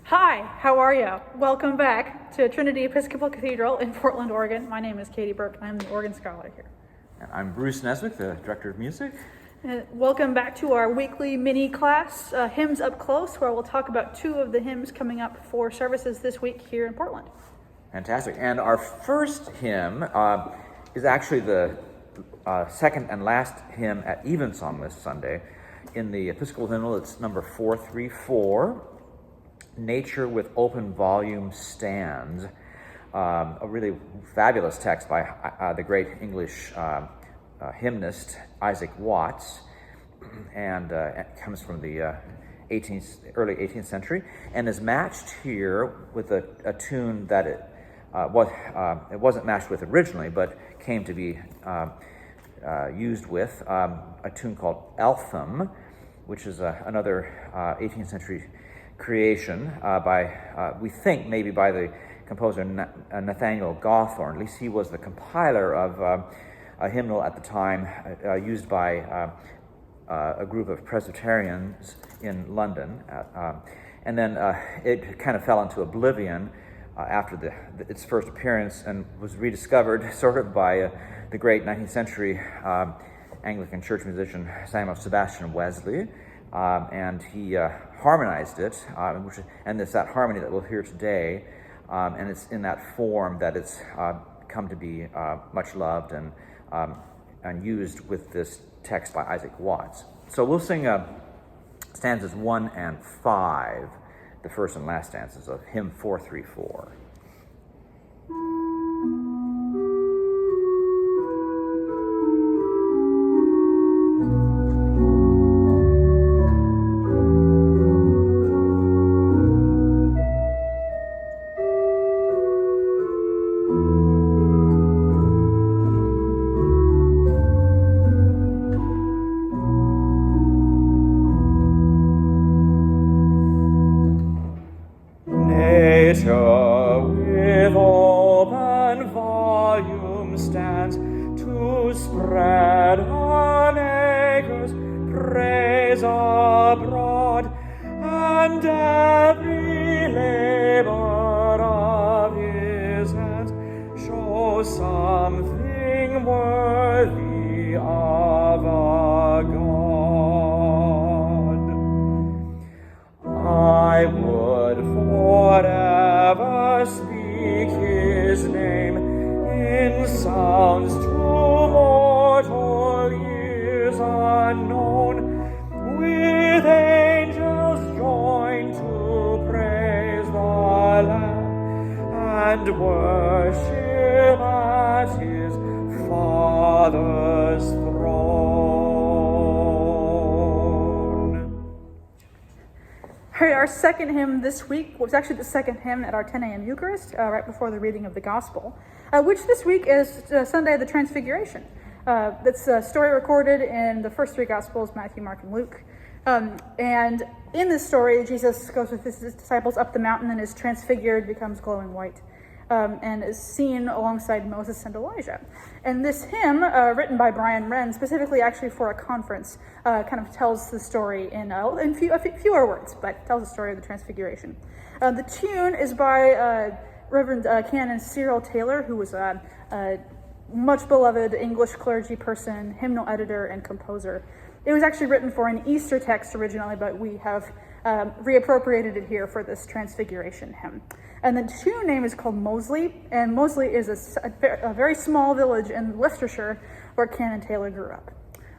Hi, how are you? Welcome back to Trinity Episcopal Cathedral in Portland, Oregon. My name is Katie Burke. I'm the organ scholar here. And I'm Bruce Neswick, the Director of Music. And welcome back to our weekly mini class, Hymns Up Close, where we'll talk about two of the hymns coming up for services this week here in Portland. Fantastic. And our first hymn is actually the second and last hymn at Evensong this Sunday. In the Episcopal hymnal, it's number 434. Nature with Open Volume Stands, a really fabulous text by the great English hymnist Isaac Watts, and it comes from the early 18th century, and is matched here with a tune that it wasn't matched with originally, but came to be used with, a tune called Eltham, which is another 18th century creation by, we think, maybe by the composer Nathaniel Gawthorne. At least he was the compiler of a hymnal at the time used by a group of Presbyterians in London. And then it kind of fell into oblivion after its first appearance and was rediscovered sort of by the great 19th century Anglican church musician Samuel Sebastian Wesley. And he harmonized it, and it's that harmony that we'll hear today, and it's in that form that it's come to be much loved and used with this text by Isaac Watts. So we'll sing stanzas 1 and 5, the first and last stanzas of hymn 434. Nature with open volume stands to spread her Maker's praise abroad, and every labor of his hands shows something worthy of a God. I would forever speak his name in sounds to mortal ears unknown, with angels join to praise the Lamb and worship at his Father's throne. All right, our second hymn this week was actually the second hymn at our 10 a.m. Eucharist, right before the reading of the Gospel, which this week is Sunday of the Transfiguration. That's a story recorded in the first three Gospels, Matthew, Mark, and Luke. And in this story, Jesus goes with his disciples up the mountain and is transfigured, becomes glowing white, and is seen alongside Moses and Elijah. And this hymn, written by Brian Wren, specifically actually for a conference, kind of tells the story in fewer words, but tells the story of the Transfiguration. The tune is by Reverend Canon Cyril Taylor, who was a much beloved English clergy person, hymnal editor, and composer. It was actually written for an Easter text originally, but we have reappropriated it here for this Transfiguration hymn. And the tune name is called Moseley, and Moseley is a very small village in Leicestershire where Canon Taylor grew up.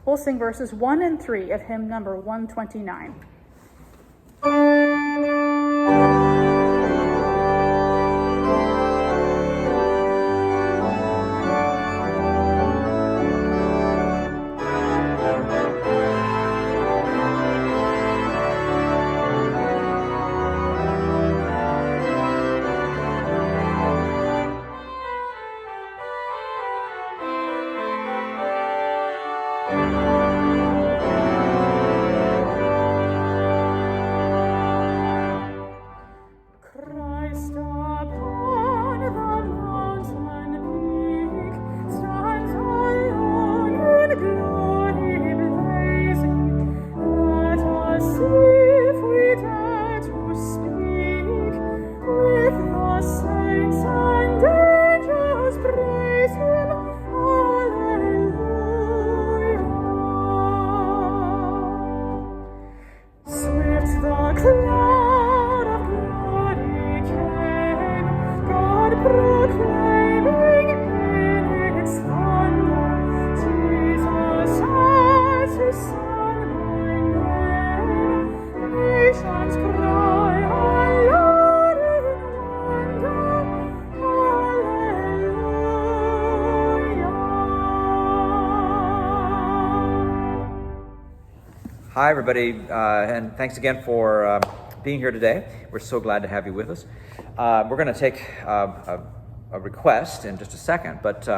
We'll sing verses 1 and 3 of hymn number 129. Hi, everybody, and thanks again for being here today. We're so glad to have you with us. We're going to take a request in just a second, but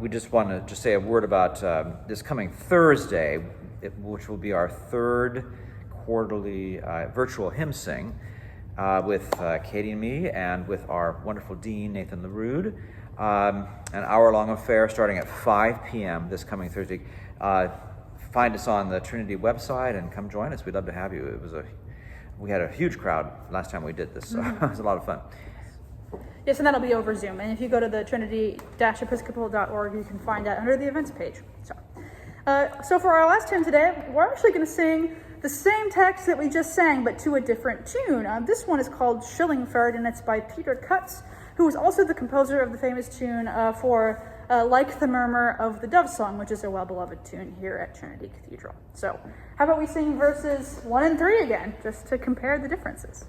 we just want to just say a word about this coming Thursday, which will be our third quarterly virtual hymn sing with Katie and me, and with our wonderful dean, Nathan LaRude. An hour-long affair starting at 5 p.m. this coming Thursday. Find us on the Trinity website and come join us. We'd love to have you. We had a huge crowd last time we did this, so it was a lot of fun. Yes, and that'll be over Zoom. And if you go to the trinity-episcopal.org, you can find that under the events page. So for our last hymn today, we're actually going to sing the same text that we just sang, but to a different tune. This one is called Schillingford, and it's by Peter Cutts, who was also the composer of the famous tune for Like the Murmur of the Dove Song, which is a well-beloved tune here at Trinity Cathedral. So how about we sing verses 1 and 3 again, just to compare the differences.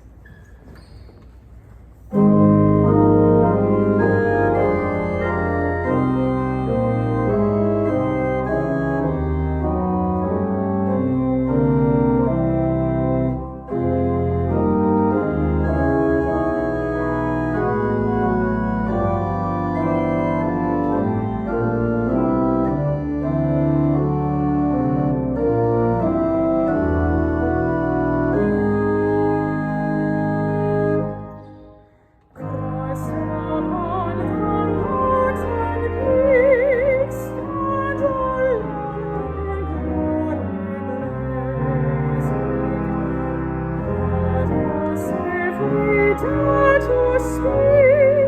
To speak.